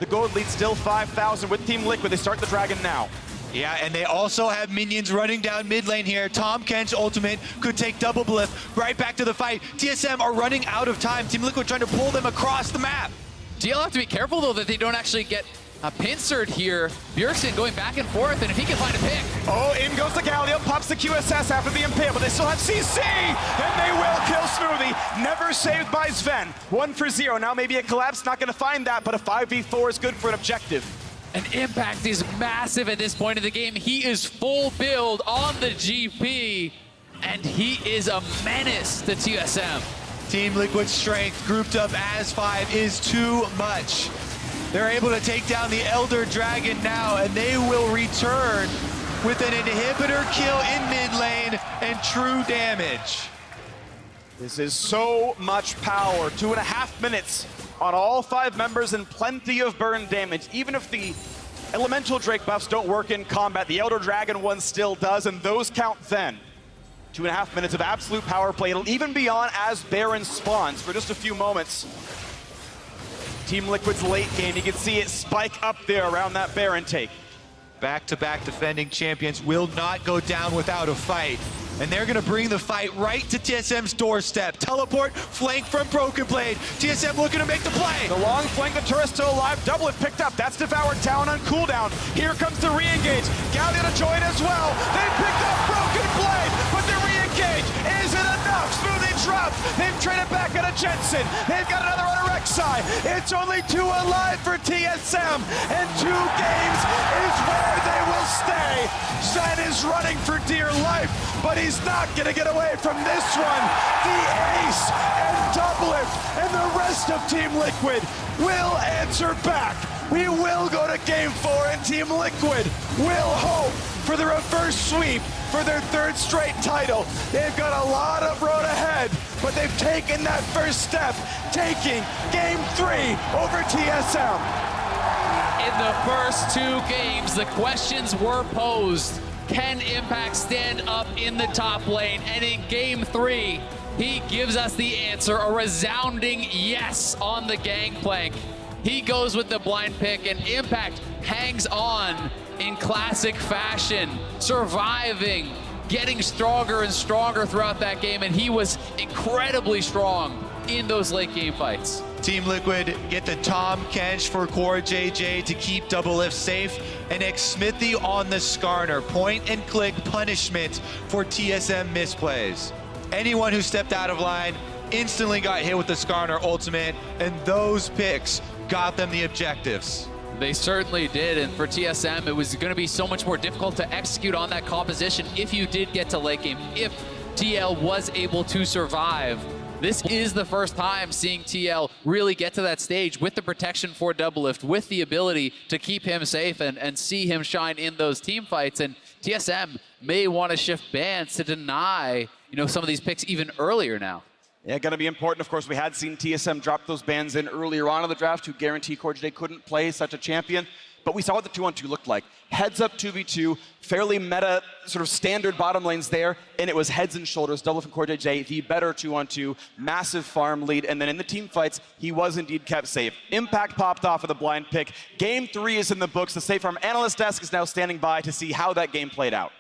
The gold lead still 5,000 with Team Liquid. They start the Dragon now. Yeah, and they also have minions running down mid lane here. Tahm Kench ultimate could take double bliff right back to the fight. TSM are running out of time. Team Liquid trying to pull them across the map. DL have to be careful, though, that they don't actually get pincered here. Bjergsen going back and forth, and if he can find a pick. Oh, in goes the Galio, pops the QSS after the Impale, but they still have CC, and they will kill Smoothie. Never saved by Sven. 1 for 0. Now maybe a collapse, not going to find that, but a 5v4 is good for an objective. And Impact is massive at this point of the game. He is full build on the GP, and he is a menace to TSM. Team Liquid's strength grouped up as 5 is too much. They're able to take down the Elder Dragon now, and they will return with an inhibitor kill in mid lane and true damage. This is so much power. 2.5 minutes on all 5 members and plenty of burn damage. Even if the Elemental Drake buffs don't work in combat, the Elder Dragon one still does, and those count then. 2.5 minutes of absolute power play. It'll even be on as Baron spawns for just a few moments. Team Liquid's late game, you can see it spike up there around that Baron take. Back-to-back defending champions will not go down without a fight. And they're gonna bring the fight right to TSM's doorstep. Teleport, flank from Broken Blade. TSM looking to make the play. The long flank, the turret's still alive. Double it picked up. That's Devoured Talon on cooldown. Here comes the re-engage. Galio to join as well. They picked up Broken Blade, but the re-engage isn't enough. Smoothie dropped. They've traded back on a Jensen. They've got another on a Rek'Sai. It's only 2 alive for TSM, and 2 games is where they will stay. Zen is running for dear life, but he's not gonna get away from this one. The ace and Doublelift and the rest of Team Liquid will answer back. We will go to game 4, and Team Liquid will hope for the reverse sweep for their 3rd straight title. They've got a lot of road ahead, but they've taken that first step, taking game 3 over TSM. In the first 2 games, the questions were posed. Can Impact stand up in the top lane? And in game 3, he gives us the answer, a resounding yes on the gangplank. He goes with the blind pick, and Impact hangs on in classic fashion, surviving, getting stronger and stronger throughout that game, and he was incredibly strong in those late game fights. Team Liquid get the Tahm Kench for Core JJ to keep Doublelift safe, and Smithy on the Skarner. Point and click punishment for TSM misplays. Anyone who stepped out of line instantly got hit with the Skarner ultimate, and those picks got them the objectives. They certainly did, and for TSM, it was going to be so much more difficult to execute on that composition if you did get to late game, if TL was able to survive. This is the first time seeing TL really get to that stage with the protection for Doublelift, with the ability to keep him safe and see him shine in those team fights. And TSM may want to shift bans to deny, some of these picks even earlier now. Yeah, going to be important. Of course, we had seen TSM drop those bans in earlier on in the draft to guarantee Core JJ couldn't play such a champion. But we saw what the 2-on-2 looked like. Heads up 2v2, fairly meta, sort of standard bottom lanes there, and it was heads and shoulders. Doublelift and Core JJ, the better 2-on-2, massive farm lead, and then in the team fights, he was indeed kept safe. Impact popped off of the blind pick. Game 3 is in the books. The Safe Farm analyst desk is now standing by to see how that game played out.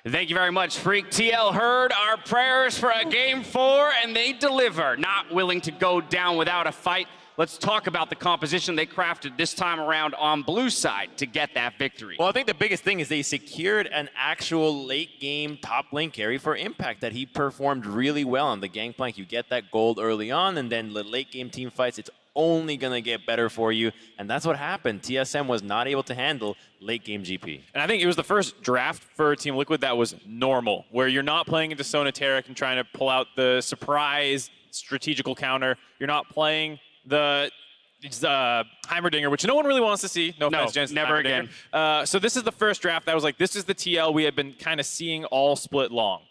Thank you very much, Freak. TL heard our prayers for a game 4, and they deliver. Not willing to go down without a fight. let's talk about the composition they crafted this time around on blue side to get that victory. Well, I think the biggest thing is they secured an actual late game top lane carry for Impact that he performed really well on the Gangplank. You get that gold early on, and then the late game team fights, it's only going to get better for you. And that's what happened. TSM was not able to handle late game GP. And I think it was the first draft for Team Liquid that was normal, where you're not playing into Sonateric and trying to pull out the surprise strategical counter. You're not playing the Heimerdinger, which no one really wants to see. No offense, Jensen, never again. So this is the first draft that was like, this is the TL we had been kind of seeing all split long.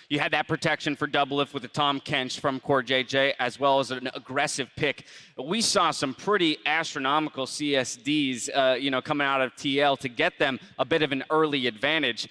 You had that protection for Doublelift with the Tom Kench from Core JJ, as well as an aggressive pick. We saw some pretty astronomical CSDs, coming out of TL to get them a bit of an early advantage,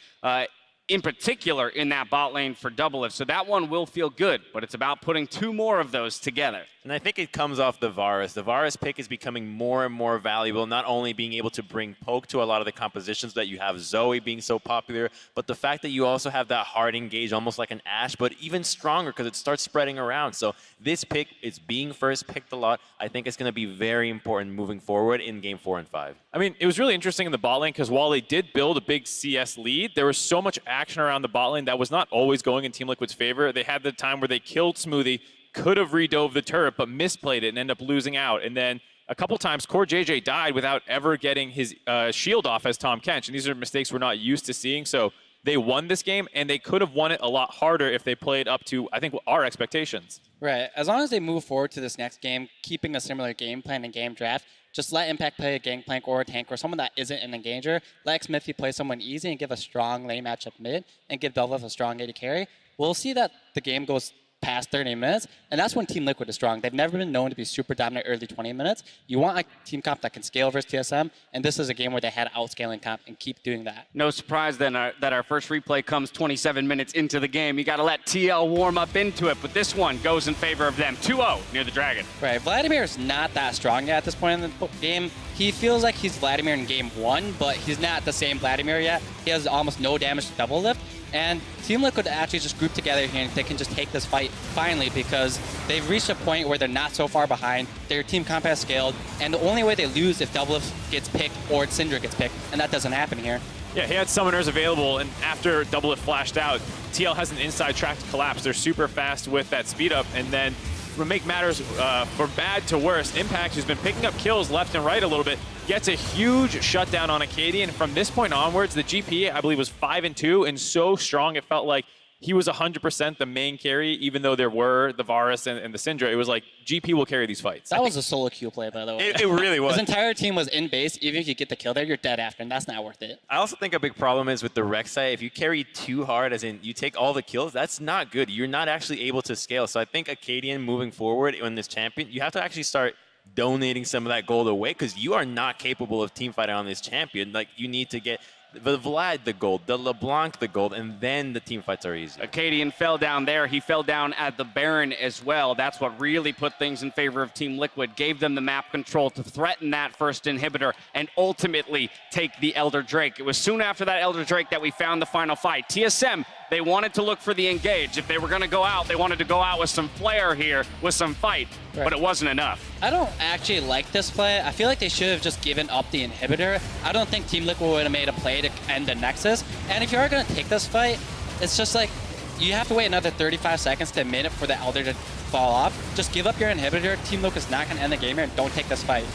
in particular in that bot lane for Doublelift. So that one will feel good, but it's about putting 2 more of those together. And I think it comes off the Varus. The Varus pick is becoming more and more valuable, not only being able to bring poke to a lot of the compositions that you have Zoe being so popular, but the fact that you also have that hard engage, almost like an Ashe, but even stronger because it starts spreading around. So this pick is being first picked a lot. I think it's going to be very important moving forward in Game 4 and 5. I mean, it was really interesting in the bot lane because while they did build a big CS lead, there was so much action around the bot lane that was not always going in Team Liquid's favor. They had the time where they killed Smoothie, could have redove the turret, but misplayed it and ended up losing out. And then a couple times, Core JJ died without ever getting his shield off as Tom Kench. And these are mistakes we're not used to seeing. So they won this game, and they could have won it a lot harder if they played up to, I think, our expectations. Right. As long as they move forward to this next game, keeping a similar game plan and game draft, just let Impact play a Gangplank or a tank or someone that isn't an engager. Let Xmithy play someone easy and give a strong lane matchup mid and give Belveth a strong AD carry. We'll see that the game goes past 30 minutes, and that's when Team Liquid is strong. They've never been known to be super dominant early 20 minutes. You want a team comp that can scale versus TSM, and this is a game where they had outscaling comp and keep doing that. No surprise then that our first replay comes 27 minutes into the game. You got to let TL warm up into it, but this one goes in favor of them. 2-0 near the Dragon. Right, Vladimir is not that strong yet at this point in the game. He feels like he's Vladimir in game 1, but he's not the same Vladimir yet. He has almost no damage to Doublelift. And Team Liquid actually just group together here and they can just take this fight finally because they've reached a point where they're not so far behind. Their team comp has scaled, and the only way they lose if Doublelift gets picked or Syndra gets picked, and that doesn't happen here. Yeah, he had summoners available, and after Doublelift flashed out, TL has an inside track to collapse. They're super fast with that speed up, and then to make matters for bad to worse, Impact, who's been picking up kills left and right a little bit, gets a huge shutdown on Acadian. From this point onwards, the GP, I believe, was 5-2 and so strong it felt like he was 100% the main carry, even though there were the Varus and the Syndra. It was like, GP will carry these fights. That was a solo queue play, by the way. It really was. His entire team was in base. Even if you get the kill there, you're dead after, and that's not worth it. I also think a big problem is with the Rek'Sai. If you carry too hard, as in you take all the kills, that's not good. You're not actually able to scale. So I think Acadian moving forward in this champion, you have to actually start donating some of that gold away because you are not capable of team fighting on this champion. Like, you need to get the Vlad the gold, the LeBlanc the gold, and then the team fights are easy. Acadian fell down there. He fell down at the Baron as well. That's what really put things in favor of Team Liquid, gave them the map control to threaten that first inhibitor and ultimately take the Elder Drake. It was soon after that Elder Drake that we found the final fight. TSM, they wanted to look for the engage. If they were going to go out, they wanted to go out with some flair here, with some fight, but it wasn't enough. I don't actually like this play. I feel like they should have just given up the inhibitor. I don't think Team Liquid would have made a play to end the Nexus. And if you are going to take this fight, it's just like, you have to wait another 35 seconds to a minute for the Elder to fall off. Just give up your inhibitor. Team Liquid is not going to end the game here, and don't take this fight.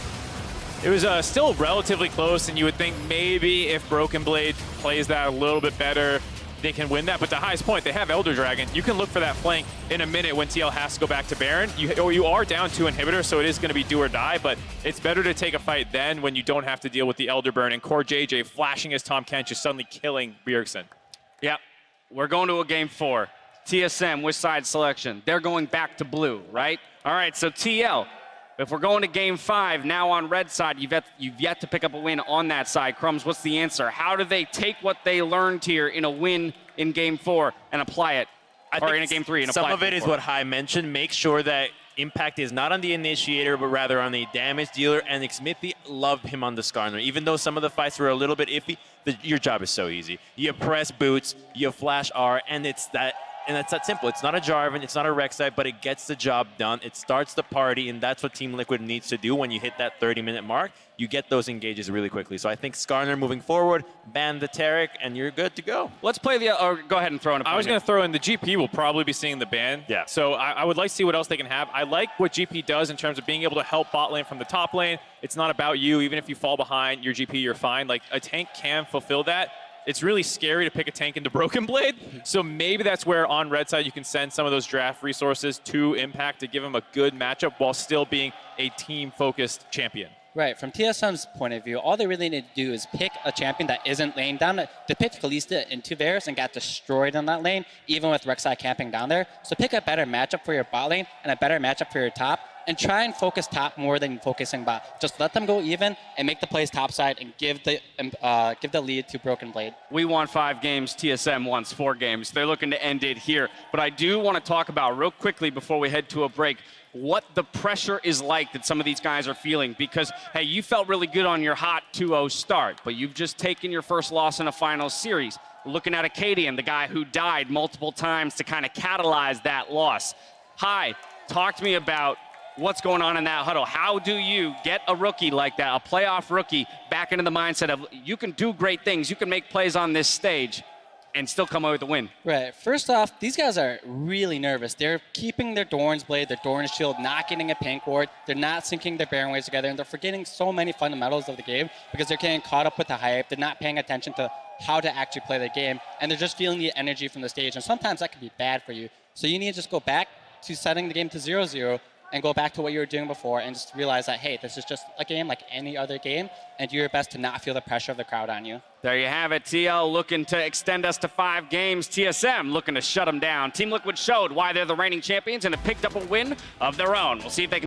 It was still relatively close, and you would think maybe if Broken Blade plays that a little bit better, they can win that. But the highest point, they have Elder Dragon. You can look for that flank in a minute when TL has to go back to Baron. You are down 2 inhibitors, so it is going to be do or die, but it's better to take a fight then when you don't have to deal with the Elder Burn. And Core JJ flashing as Tom Kench is suddenly killing Bjergsen. Yep, we're going to a game 4. TSM with side selection. They're going back to blue, right? All right, so TL, if we're going to game 5, now on red side, you've yet to pick up a win on that side. Crumbs, what's the answer? How do they take what they learned here in a win in game 4 and apply it? Or in a game 3 and apply it? Some of it is what Hai mentioned. Make sure that Impact is not on the initiator, but rather on the damage dealer. And Xmithy loved him on the Skarner. Even though some of the fights were a little bit iffy, your job is so easy. You press boots, you flash R, and it's that and it's that simple. It's not a Jarvan, it's not a Rek'Sai, but it gets the job done. It starts the party, and that's what Team Liquid needs to do when you hit that 30-minute mark. You get those engages really quickly. So I think Skarner moving forward, ban the Taric, and you're good to go. Let's play the, or go ahead and throw in a point. I was going to throw in the GP will probably be seeing the ban. Yeah. So I would like to see what else they can have. I like what GP does in terms of being able to help bot lane from the top lane. It's not about you. Even if you fall behind your GP, you're fine. Like, a tank can fulfill that. It's really scary to pick a tank into Broken Blade. So maybe that's where on red side you can send some of those draft resources to Impact to give them a good matchup while still being a team-focused champion. Right, from TSM's point of view, all they really need to do is pick a champion that isn't laying down. They picked Kalista into Varus and got destroyed in that lane, even with Rek'Sai camping down there. So pick a better matchup for your bot lane and a better matchup for your top, and try and focus top more than focusing bot. Just let them go even and make the plays topside and give the lead to Broken Blade. We won 5 games. TSM wants 4 games. They're looking to end it here. But I do want to talk about real quickly before we head to a break what the pressure is like that some of these guys are feeling, because, hey, you felt really good on your hot 2-0 start, but you've just taken your first loss in a final series. Looking at Acadian, the guy who died multiple times to kind of catalyze that loss. Hi, talk to me about what's going on in that huddle. How do you get a rookie like that, a playoff rookie, back into the mindset of you can do great things, you can make plays on this stage, and still come away with the win? Right. First off, these guys are really nervous. They're keeping their Doran's Blade, their Doran's Shield, not getting a pink ward. They're not syncing their Baron Waves together, and they're forgetting so many fundamentals of the game because they're getting caught up with the hype. They're not paying attention to how to actually play the game, and they're just feeling the energy from the stage, and sometimes that can be bad for you. So you need to just go back to setting the game to 0-0 and go back to what you were doing before and just realize that, hey, this is just a game like any other game, and do your best to not feel the pressure of the crowd on you. There you have it. TL looking to extend us to 5 games. TSM looking to shut them down. Team Liquid showed why they're the reigning champions and have picked up a win of their own. We'll see if they can